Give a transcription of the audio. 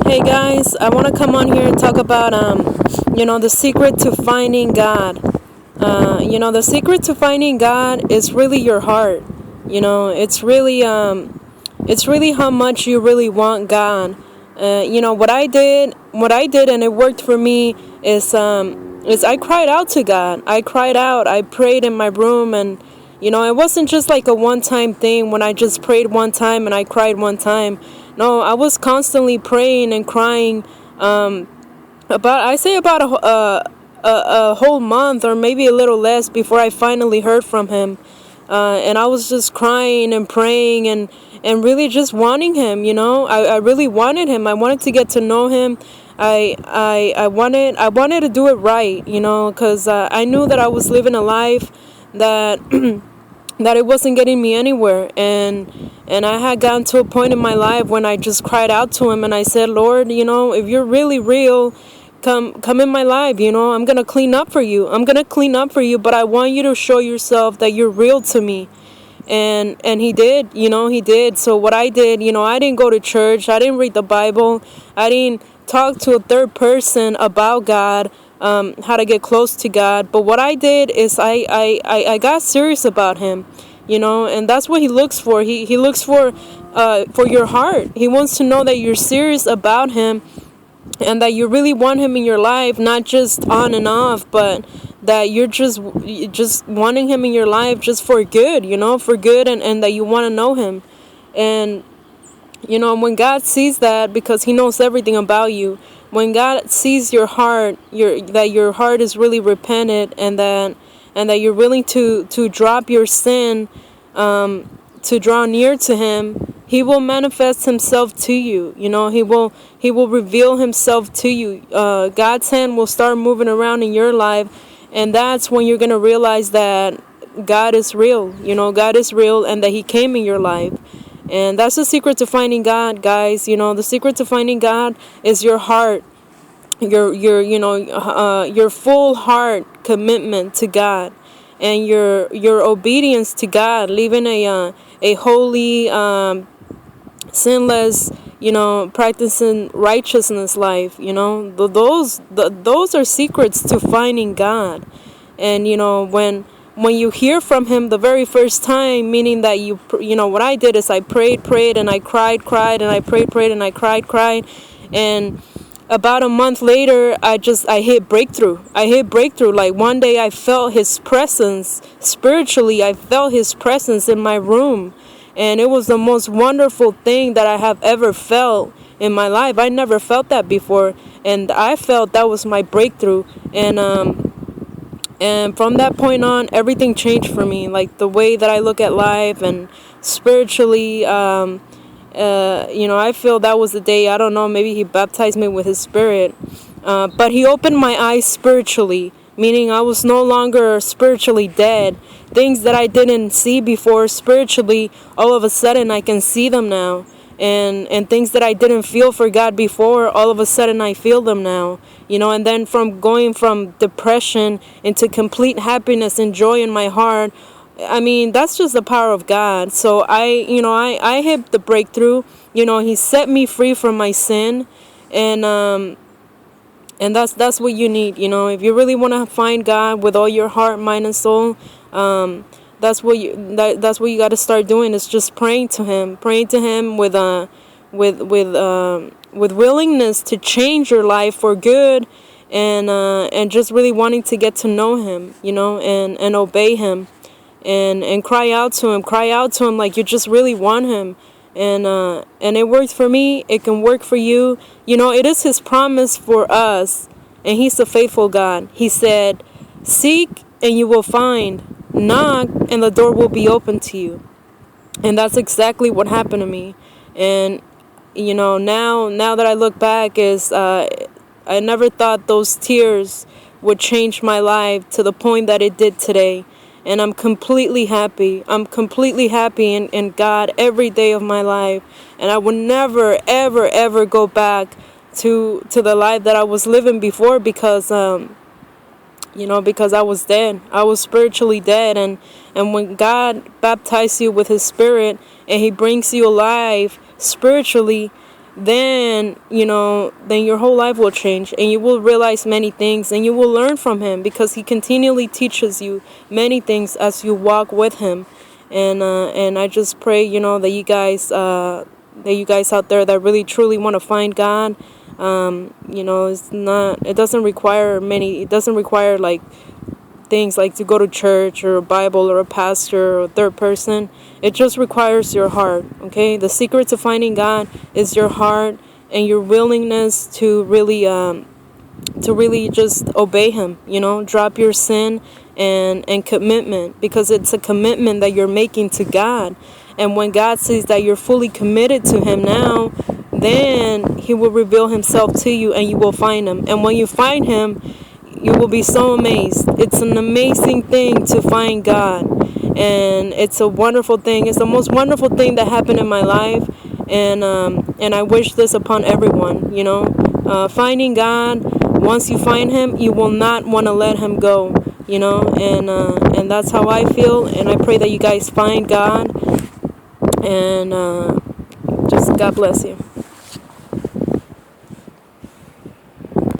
Hey guys, I want to come on here and talk about the secret to finding God. The secret to finding God is really your heart. It's really how much you really want God. What I did, and it worked for me is I cried out to God. I cried out. I prayed in my room, and it wasn't just like a one-time thing when I just prayed one time and I cried one time. No, I was constantly praying and crying. About a whole month or maybe a little less before I finally heard from him. And I was just crying and praying and really just wanting him. I really wanted him. I wanted to get to know him. I wanted to do it right, because I knew that I was living a life that that it wasn't getting me anywhere, and I had gotten to a point in my life when I just cried out to him and I said, Lord, if you're really real, come in my life. I'm gonna clean up for you. But I want you to show yourself that you're real to me. And he did. He did. So what I did, I didn't go to church. I didn't read the Bible. I didn't talk to a third person about God, how to get close to God. But what I did is I got serious about him, and that's what he looks for. He looks for your heart. He wants to know that you're serious about him and that you really want him in your life, not just on and off, but that you're just wanting him in your life just for good, for good, and that you want to know him. And when God sees that, because he knows everything about you, when God sees your heart, that your heart is really repentant, and that you're willing to drop your sin, to draw near to him, he will manifest himself to you. He will reveal himself to you. God's hand will start moving around in your life, and that's when you're going to realize that God is real. God is real, and that he came in your life. And that's the secret to finding God, guys. The secret to finding God is your heart, your full heart commitment to God, and your obedience to God, living a holy, sinless, practicing righteousness life. Those are secrets to finding God. And when you hear from him the very first time, meaning that what I did is I prayed, and I cried, and I prayed, and I cried, and about a month later, I hit breakthrough. Like one day I felt his presence spiritually. I felt his presence in my room, and it was the most wonderful thing that I have ever felt in my life. I never felt that before, and I felt that was my breakthrough. And from that point on, everything changed for me. Like the way that I look at life and spiritually, I feel that was the day, I don't know, maybe he baptized me with his spirit. But he opened my eyes spiritually, meaning I was no longer spiritually dead. Things that I didn't see before spiritually, all of a sudden I can see them now. And things that I didn't feel for God before, all of a sudden I feel them now. And then from going from depression into complete happiness and joy in my heart, I mean, that's just the power of God. So I hit the breakthrough. He set me free from my sin, and that's what you need. If you really want to find God with all your heart, mind, and soul, that's what you got to start doing, is just praying to him with willingness to change your life for good, and just really wanting to get to know him, and obey him, and cry out to him like you just really want him. And it worked for me. It can work for you. It is his promise for us, and he's a faithful God. He said, seek and you will find, knock and the door will be open to you. And that's exactly what happened to me. And now that I look back, is I never thought those tears would change my life to the point that it did today. And I'm completely happy. In God every day of my life. And I would never, ever, ever go back to the life that I was living before, because because I was dead. I was spiritually dead. And when God baptizes you with his spirit and he brings you alive spiritually, then then your whole life will change, and you will realize many things, and you will learn from him, because he continually teaches you many things as you walk with him. And I just pray that you guys out there that really truly want to find God, it doesn't require like things like to go to church or a Bible or a pastor or a third person. It just requires your heart. Okay, the secret to finding God is your heart and your willingness to really just obey him. Drop your sin and commitment, because it's a commitment that you're making to God. And when God sees that you're fully committed to him now, then he will reveal himself to you, and you will find him. And when you find him, you will be so amazed. It's an amazing thing to find God, and it's a wonderful thing. It's the most wonderful thing that happened in my life, and I wish this upon everyone. Finding God. Once you find him, you will not want to let him go. And that's how I feel, and I pray that you guys find God, and just God bless you.